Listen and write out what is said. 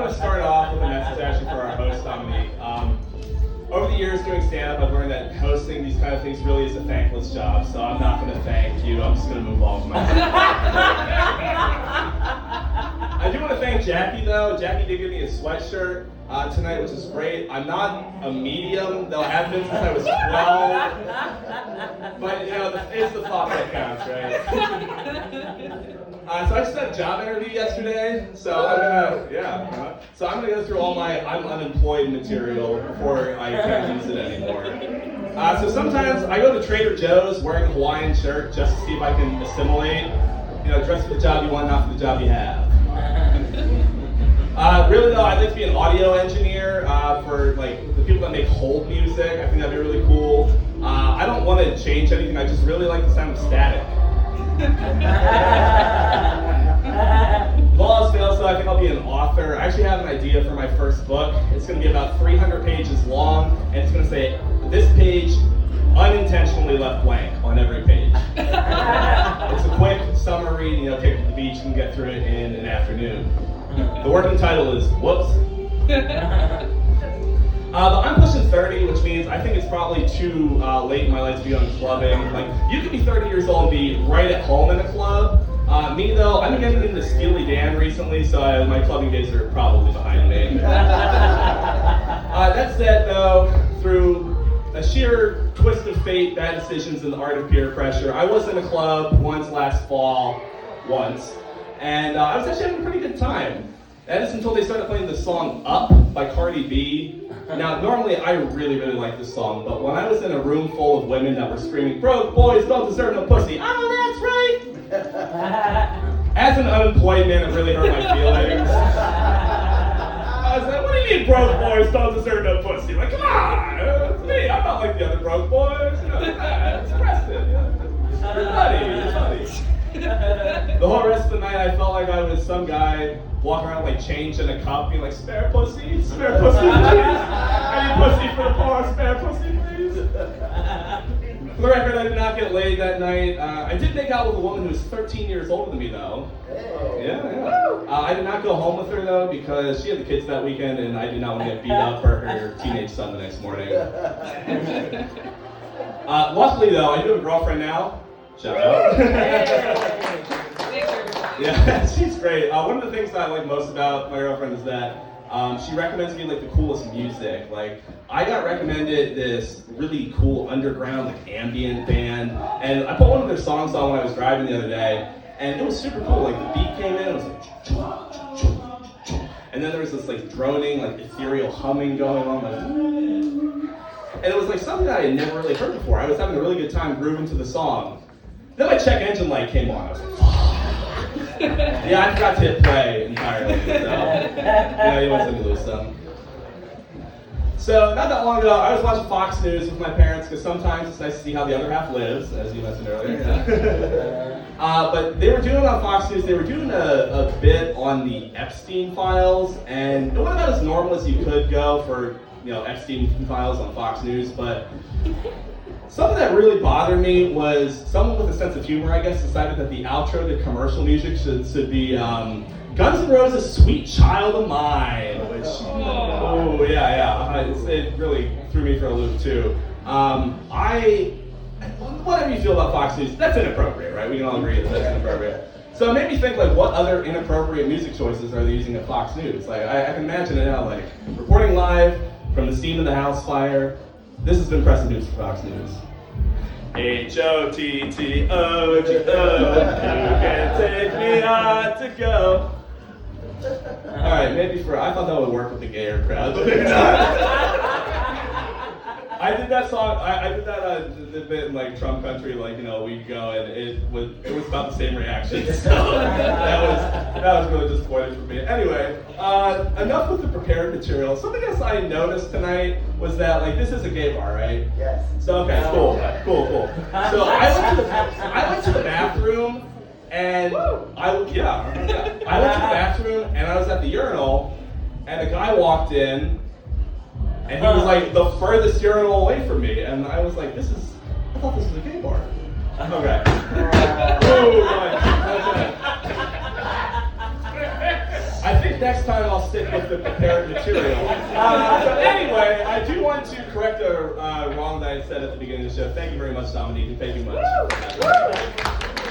want to start off with a message actually for our host nominee. Over the years doing stand-up, I've learned that hosting these kind of things really is a thankless job, so I'm not going to thank you. I'm just going to move on from my I do want to thank Jackie, though. Jackie did give me a sweatshirt tonight, which is great. I'm not a medium, though I have been since I was 12. But, you know, it's the thought that counts, right? So I just had a job interview yesterday, so I'm gonna go through all my I'm unemployed material before I can't use it anymore. So sometimes I go to Trader Joe's wearing a Hawaiian shirt just to see if I can assimilate. You know, dress for the job you want, not for the job you have. Really though, I'd like to be an audio engineer for like the people that make hold music. I think that'd be really cool. I don't want to change anything. I just really like the sound of static. Well, so I think I'll be an author. I actually have an idea for my first book. It's going to be about 300 pages long, and it's going to say, this page unintentionally left blank on every page. It's a quick summer read, you know, take it to the beach and get through it in an afternoon. The working title is, whoops. But I'm pushing 30, which means I think it's probably too late in my life to be on clubbing. Like, you could be 30 years old and be right at home in a club. Me though, I've been getting into Steely Dan recently, so my clubbing days are probably behind me. That said though, through a sheer twist of fate, bad decisions, and the art of peer pressure, I was in a club once last fall, and I was actually having a pretty good time. That is until they started playing the song Up by Cardi B. Now, normally I really, really like this song, but when I was in a room full of women that were screaming, broke boys don't deserve no pussy, oh, that's right! As an unemployed man, it really hurt my feelings. I was like, what do you mean broke boys don't deserve no pussy? Like, come on, it's me, I'm not like the other broke boys. You know, it's Preston. It's funny. The whole rest of the night, I felt like I was some guy walking around like change in a cup, being like, spare pussy, please. Any pussy for the bar, spare pussy, please. For the record, I did not get laid that night. I did make out with a woman who was 13 years older than me, though. Yeah. I did not go home with her, though, because she had the kids that weekend, and I did not want to get beat up for her teenage son the next morning. Luckily, though, I do have a girlfriend now. Shout out. Yeah, she's great. One of the things that I like most about my girlfriend is that she recommends me like the coolest music. Like, I got recommended this really cool underground like ambient band, and I put one of their songs on when I was driving the other day, and it was super cool. Like the beat came in, it was like, and then there was this like droning, like ethereal humming going on, like, and it was like something that I had never really heard before. I was having a really good time grooving to the song. Then my check engine light came on. I was like, yeah, I forgot to hit play entirely, so yeah, you want to lose some. So not that long ago, I was watching Fox News with my parents because sometimes it's nice to see how the other half lives, as you mentioned earlier. But they were doing on Fox News, they were doing a bit on the Epstein files, and it wasn't about as normal as you could go for, you know, Epstein files on Fox News, but something that really bothered me was someone with a sense of humor, I guess, decided that the outro to commercial music should be Guns N' Roses' Sweet Child of Mine, which, it really threw me for a loop too. Whatever you feel about Fox News, that's inappropriate, right? We can all agree that that's inappropriate. So it made me think, like, what other inappropriate music choices are they using at Fox News? Like, I can imagine it now, like, reporting live from the scene of the house fire. This has been Preston News for Fox News. H-O-T-T-O-G-O, you can take me on to go. Alright, maybe I thought that would work with the gayer crowd, but maybe not. I did that song, I did that bit in like Trump country like, you know, a week ago, and it was about the same reaction, so that was really disappointing for me. Anyway, enough with the prepared material. Something else I noticed tonight was that, like, this is a gay bar, right? Yes. So, okay, cool. So I went to the bathroom, and I went to the bathroom, and I was at the urinal, and a guy walked in, and he was like the furthest urinal away from me, and I was like, I thought this was a gay bar. Okay. I think maybe next time I'll stick with the prepared material. But anyway, I do want to correct a wrong that I said at the beginning of the show. Thank you very much, Dominique, and thank you much.